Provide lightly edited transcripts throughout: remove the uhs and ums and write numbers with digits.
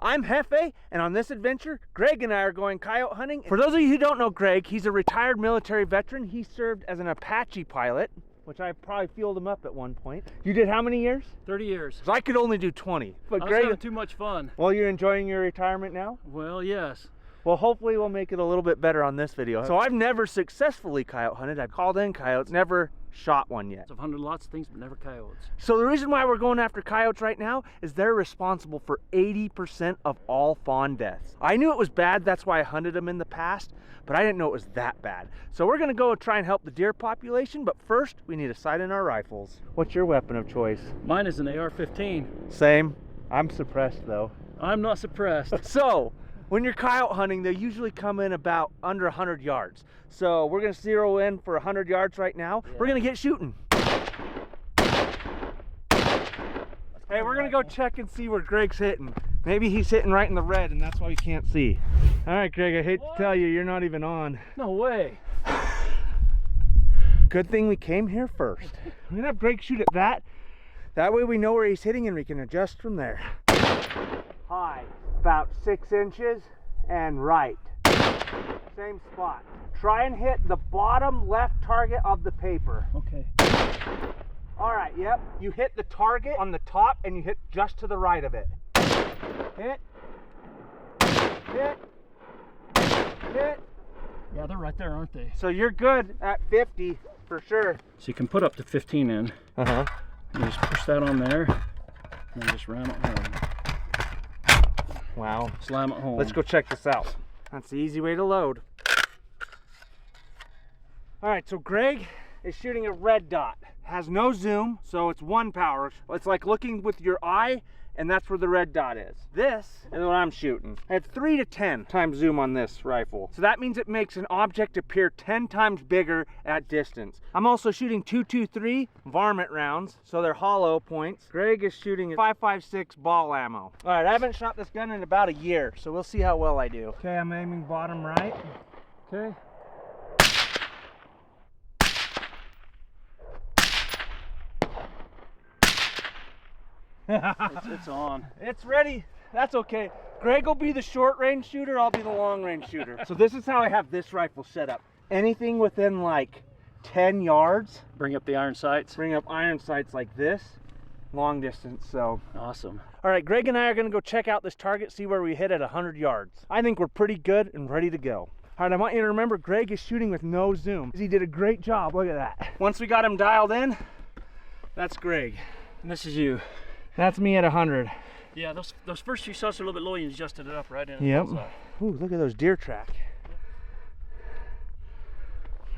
I'm Jefe, and on this adventure, Greg and I are going coyote hunting. For those of you who don't know Greg, he's a retired military veteran. He served as an Apache pilot, which I probably fueled him up at one point. You did how many years? 30 years. So I could only do 20. But I was Greg, having too much fun. well, you're enjoying your retirement now? Well, yes. Well, hopefully we'll make it a little bit better on this video. So I've never successfully coyote hunted. I've called in coyotes, never shot one yet. I've hunted lots of things, but never coyotes. So the reason why we're going after coyotes right now is they're responsible for 80% of all fawn deaths. I knew it was bad, that's why I hunted them in the past, but I didn't know it was that bad. So we're gonna go try and help the deer population, but first we need a sight in our rifles. What's your weapon of choice? Mine is an AR-15. Same. I'm suppressed though. I'm not suppressed. So, when you're coyote hunting, they usually come in about under 100 yards. So we're gonna zero in for 100 yards right now. Yeah. We're gonna get shooting. Hey, we're gonna go check and see where Greg's hitting. Maybe he's hitting right in the red and that's why we can't see. All right, Greg, I hate to tell you, you're not even on. No way. Good thing we came here first. I'm gonna have Greg shoot at that. That way we know where he's hitting and we can adjust from there. High, about 6 inches, and right. Same spot. Try and hit the bottom left target of the paper. Okay. All right, yep. You hit the target on the top and you hit just to the right of it. Hit. Hit. Hit. Yeah, they're right there, aren't they? So you're good at 50 for sure. So you can put up to 15 in. Uh-huh. You just push that on there, and then just ram it home. Wow. Slam it home. Let's go check this out. That's the easy way to load. All right, so Greg is shooting a red dot. Has no zoom, so it's 1 power. It's like looking with your eye, and that's where the red dot is. This is what I'm shooting. I have 3 to 10 times zoom on this rifle. So that means it makes an object appear 10 times bigger at distance. I'm also shooting 223 varmint rounds, so they're hollow points. Greg is shooting 5.56 ball ammo. All right, I haven't shot this gun in about a year, so we'll see how well I do. Okay, I'm aiming bottom right. Okay. It's on. It's ready. That's okay. Greg will be the short range shooter, I'll be the long range shooter. So this is how I have this rifle set up. Anything within like 10 yards. Bring up the iron sights. Bring up iron sights like this, long distance, so. Awesome. All right, Greg and I are gonna go check out this target, see where we hit at 100 yards. I think we're pretty good and ready to go. All right, I want you to remember Greg is shooting with no zoom. He did a great job, look at that. Once we got him dialed in, that's Greg. And this is you. That's me at 100. Yeah, those first few shots are a little bit low. You adjusted it up right in. Yep. Ooh, look at those deer track.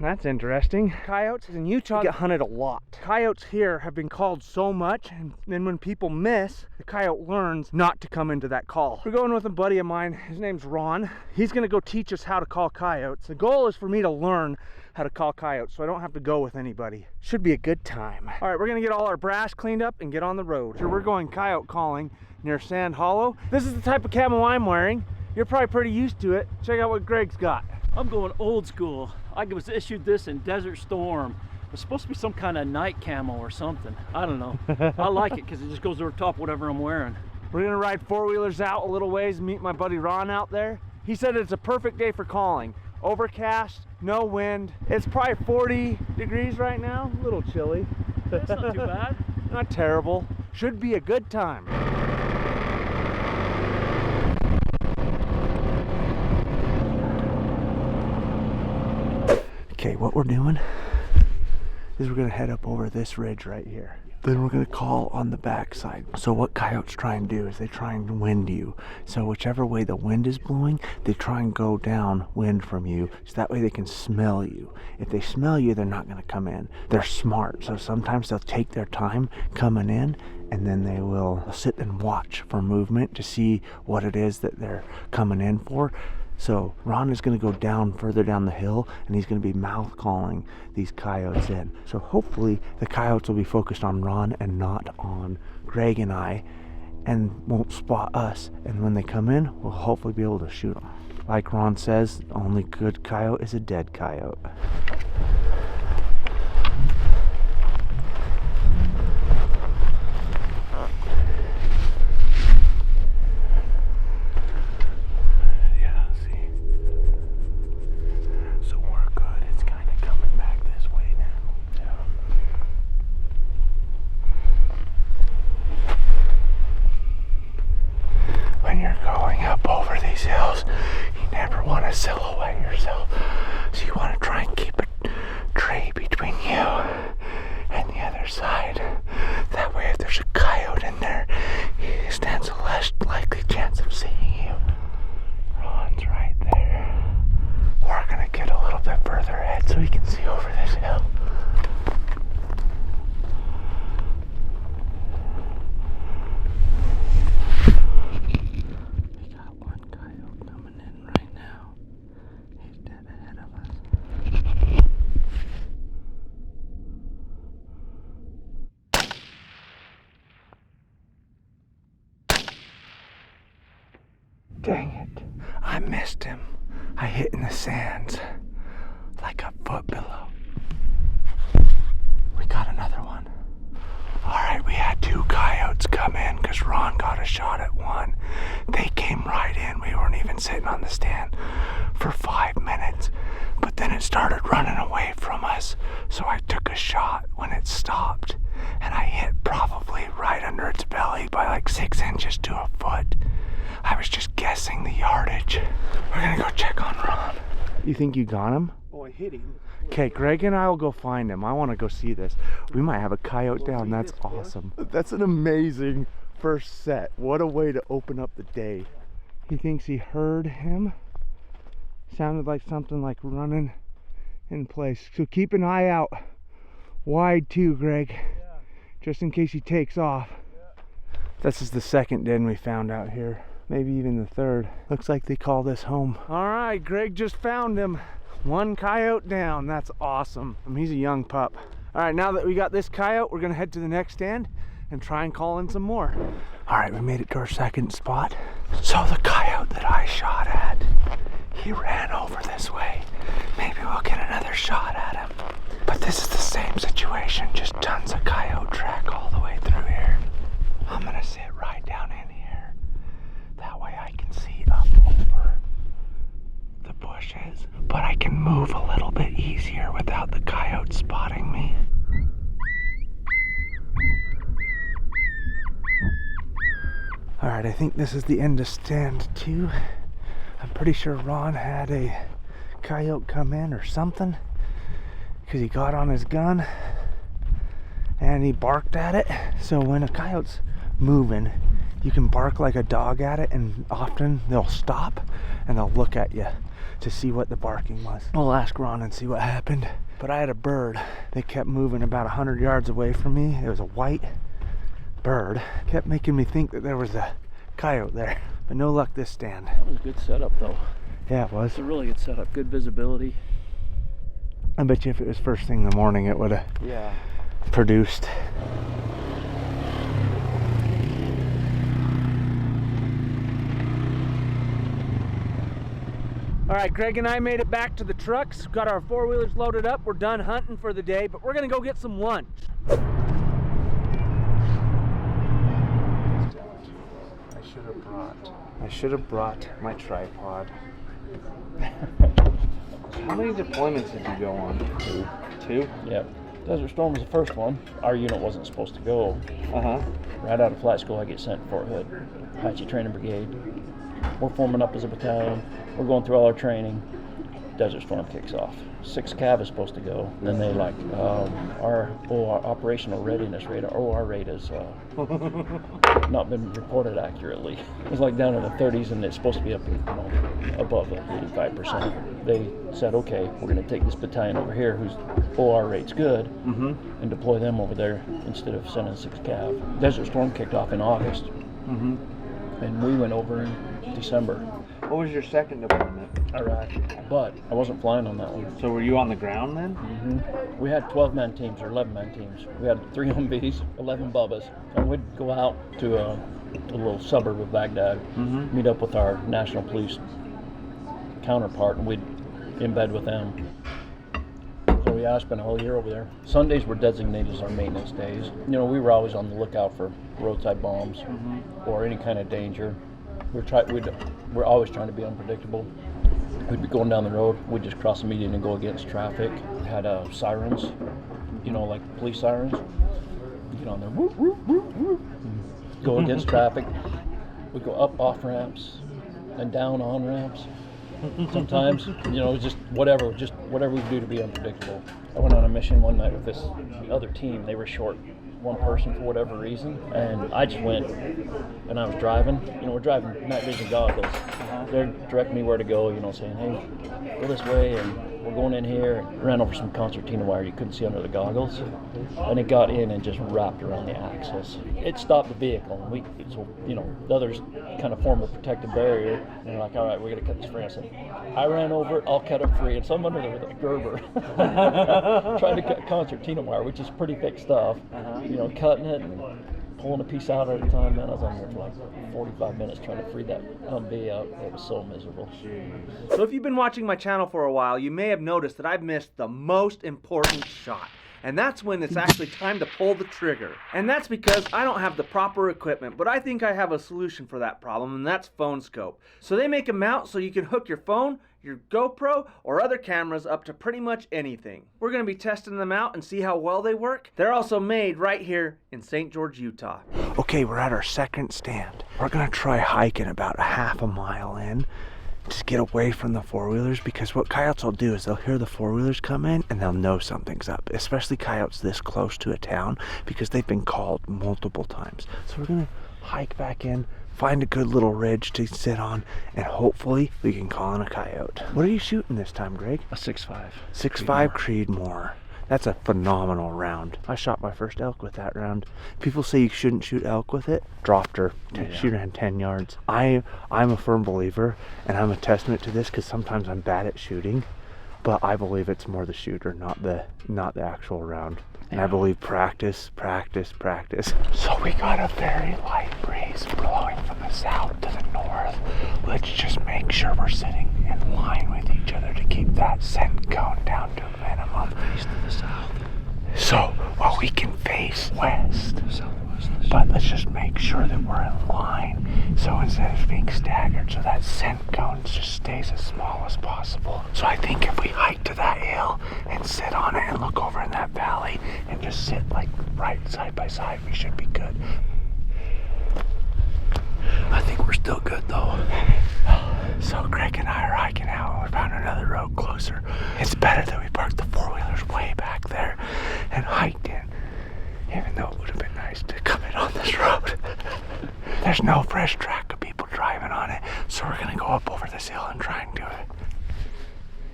That's interesting. Coyotes in Utah get hunted a lot. Coyotes here have been called so much, and then when people miss, the coyote learns not to come into that call. We're going with a buddy of mine. His name's Ron. He's gonna go teach us how to call coyotes. The goal is for me to learn how to call coyotes so I don't have to go with anybody. Should be a good time. All right, we're gonna get all our brass cleaned up and get on the road. So we're going coyote calling near Sand Hollow. This is the type of camo I'm wearing. You're probably pretty used to it. Check out what Greg's got. I'm going old school. I was issued this in Desert Storm. It's supposed to be some kind of night camo or something. I don't know. I like it because it just goes over top whatever I'm wearing. We're gonna ride four-wheelers out a little ways and meet my buddy Ron out there. He said it's a perfect day for calling. Overcast, no wind. It's probably 40 degrees right now. A little chilly. That's not too bad. Not terrible. Should be a good time. Okay, what we're doing is we're gonna head up over this ridge right here. Then we're gonna call on the backside. So what coyotes try and do is they try and wind you. So whichever way the wind is blowing, they try and go downwind from you, so that way they can smell you. If they smell you, they're not gonna come in. They're smart, so sometimes they'll take their time coming in, and then they will sit and watch for movement to see what it is that they're coming in for. So Ron is going to go down further down the hill and he's going to be mouth calling these coyotes in. So hopefully the coyotes will be focused on Ron and not on Greg and I, and won't spot us. And when they come in, we'll hopefully be able to shoot them. Like Ron says, the only good coyote is a dead coyote. going up over these hills, you never want to silhouette yourself. So you want to try and keep a tree between you and the other side. That way if there's a coyote in there, he stands a less likely chance of seeing you. Ron's right there. We're gonna get a little bit further ahead so he can see over this hill. We got one coyote coming in right now. He's dead ahead of us. Dang it. I missed him. I hit in the sands like a foot below. We got another one. Alright, we had 2 coyotes come in because Ron got a shot at one. They came right in. We weren't even sitting on the stand for 5 minutes. But then it started running away from us. So I took a shot when it stopped. And I hit probably right under its belly by like 6 inches to a foot. I was just guessing the yardage. We're gonna go check on Ron. You think you got him? Oh, I hit him. Okay, Greg and I will go find him. I want to go see this. We might have a coyote down. That's awesome. That's an amazing first set. What a way to open up the day. He thinks he heard him. Sounded like something like running in place. So keep an eye out wide too, Greg. Just in case he takes off. This is the second den we found out here. Maybe even the third. Looks like they call this home. All right, Greg just found him. 1 coyote down. That's awesome. He's a young pup. All right, now that we got this coyote, we're gonna head to the next stand and try and call in some more. All right, we made it to our second spot. So the coyote that I shot at, he ran over this way. Maybe we'll get another shot at him. But this is the same situation, just tons of coyote track all the way through here. I'm gonna sit right down in here. That way I can see up over the bushes, but I can move a little bit easier without the coyote spotting me. All right, I think this is the end of stand 2. I'm pretty sure Ron had a coyote come in or something because he got on his gun and he barked at it. So when a coyote's moving, you can bark like a dog at it, and often they'll stop and they'll look at you to see what the barking was. We'll ask Ron and see what happened. But I had a bird. They kept moving about 100 yards away from me. It was a white bird. Kept making me think that there was a coyote there. But no luck this stand. That was a good setup though. Yeah, it was. It's a really good setup. Good visibility. I bet you if it was first thing in the morning, it would have produced. All right, Greg and I made it back to the trucks. Got our 4-wheelers loaded up. We're done hunting for the day, but we're gonna go get some lunch. I should have brought my tripod. How many deployments did you go on? 2? Yep. Desert Storm was the first one. Our unit wasn't supposed to go. Right out of flight school, I get sent to Fort Hood, Apache Training Brigade. We're forming up as a battalion. We're going through all our training. Desert Storm kicks off. 6 Cav is supposed to go. Then they our operational readiness rate, our OR rate has not been reported accurately. It was like down in the 30s, and it's supposed to be up, above 85%. They said, okay, we're going to take this battalion over here, whose OR rate's good, and deploy them over there instead of sending 6 Cav. Desert Storm kicked off in August, and we went over in December. What was your second deployment? Iraq. But I wasn't flying on that one. So were you on the ground then? We had 12-man teams or 11-man teams. We had 3 Humvees, 11 Bubbas, and we'd go out to a little suburb of Baghdad, meet up with our national police counterpart, and we'd in bed with them. So I spent a whole year over there. Sundays were designated as our maintenance days. We were always on the lookout for roadside bombs or any kind of danger. We're always trying to be unpredictable. We'd be going down the road. We'd just cross the median and go against traffic. We had sirens, like police sirens. You get on there, whoop, whoop, whoop, whoop, go against traffic. We'd go up off ramps, and down on ramps. Sometimes, you know, just whatever we do to be unpredictable. I went on a mission one night with this other team. They were short one person for whatever reason, and I just went, and I was driving. You know, we're driving night vision goggles. They're directing me where to go, you know, saying, hey, go this way, and we're going in here. And ran over some concertina wire you couldn't see under the goggles, and it got in and just wrapped around the axles. It stopped the vehicle, and so, you know, the others kind of formed a protective barrier, and they're like, all right, we're going to cut this free. I said, I ran over it, I'll cut it free, and so I'm under there with a Gerber, trying to cut concertina wire, which is pretty thick stuff, you know, cutting it and pulling a piece out at a time. Man, I was on there for like 45 minutes trying to free that Humvee out. It was so miserable. So if you've been watching my channel for a while, you may have noticed that I've missed the most important shot. And that's when it's actually time to pull the trigger. And that's because I don't have the proper equipment, but I think I have a solution for that problem, and that's phone scope. So they make a mount so you can hook your phone, your GoPro, or other cameras up to pretty much anything. We're gonna be testing them out and see how well they work. They're also made right here in St. George, Utah. Okay, we're at our second stand. We're gonna try hiking about a half a mile in. Just get away from the four-wheelers, because what coyotes will do is they'll hear the four-wheelers come in and they'll know something's up, especially coyotes this close to a town, because they've been called multiple times. So we're gonna hike back in, find a good little ridge to sit on, and hopefully we can call in a coyote. What are you shooting this time, Greg? A 6.5. 6.5 Creedmoor. That's a phenomenal round. I shot my first elk with that round. People say you shouldn't shoot elk with it. Dropped her. She ran 10 yards. I'm a firm believer, and I'm a testament to this because sometimes I'm bad at shooting, but I believe it's more the shooter, not the actual round. And I believe practice. So we got a very light breeze blowing from the south to the north. Let's just make sure we're sitting in line with each other to keep that scent cone down to a minimum. East to the south. So, well, we can face west. Southwest. But let's just make sure that we're in line. So instead of being staggered, so that scent cone just stays as small as possible. So I think if we hike to that hill and sit on it and look over in that valley and just sit like right side by side, we should be good. I think we're still good though. So Greg and I are hiking out and we found another road closer. It's better that we parked the four-wheelers way back there and hiked in, even though it would have been nice to come in on this road. There's no fresh track of people driving on it, so we're gonna go up over this hill and try and do it.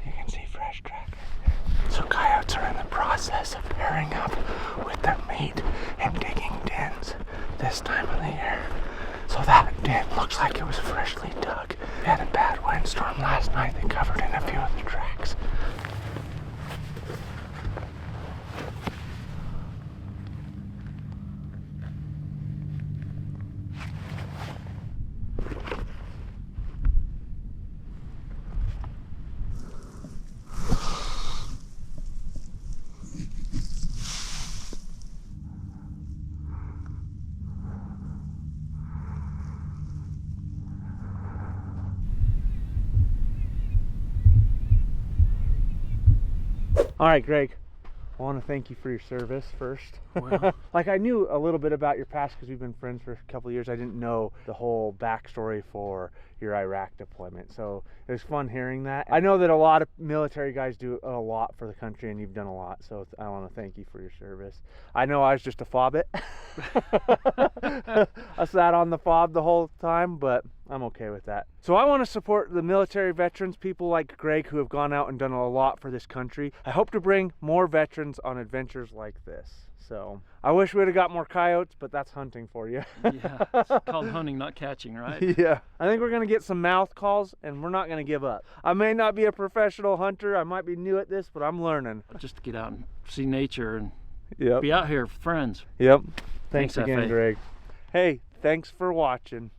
You can see fresh track. So coyotes are in the process of pairing up with their mate and digging dens this time of the year. So that den looks like it was freshly dug. We had a bad windstorm last night that covered in a few of the tracks. All right, Greg, I want to thank you for your service first. Well. Like, I knew a little bit about your past because we've been friends for a couple of years. I didn't know the whole backstory for your Iraq deployment, so it was fun hearing that. I know that a lot of military guys do a lot for the country, and you've done a lot, so I want to thank you for your service. I know I was just a fobbit. I sat on the fob the whole time, but I'm okay with that. So I want to support the military veterans, people like Greg who have gone out and done a lot for this country. I hope to bring more veterans on adventures like this. So I wish we would have got more coyotes, but that's hunting for you. Yeah, it's called hunting, not catching, right? Yeah. I think we're going to get some mouth calls, and we're not going to give up. I may not be a professional hunter. I might be new at this, but I'm learning. Just to get out and see nature and Yep. be out here with friends. Yep. Thanks Thanks, again, Jefe. Greg. Hey, thanks for watching.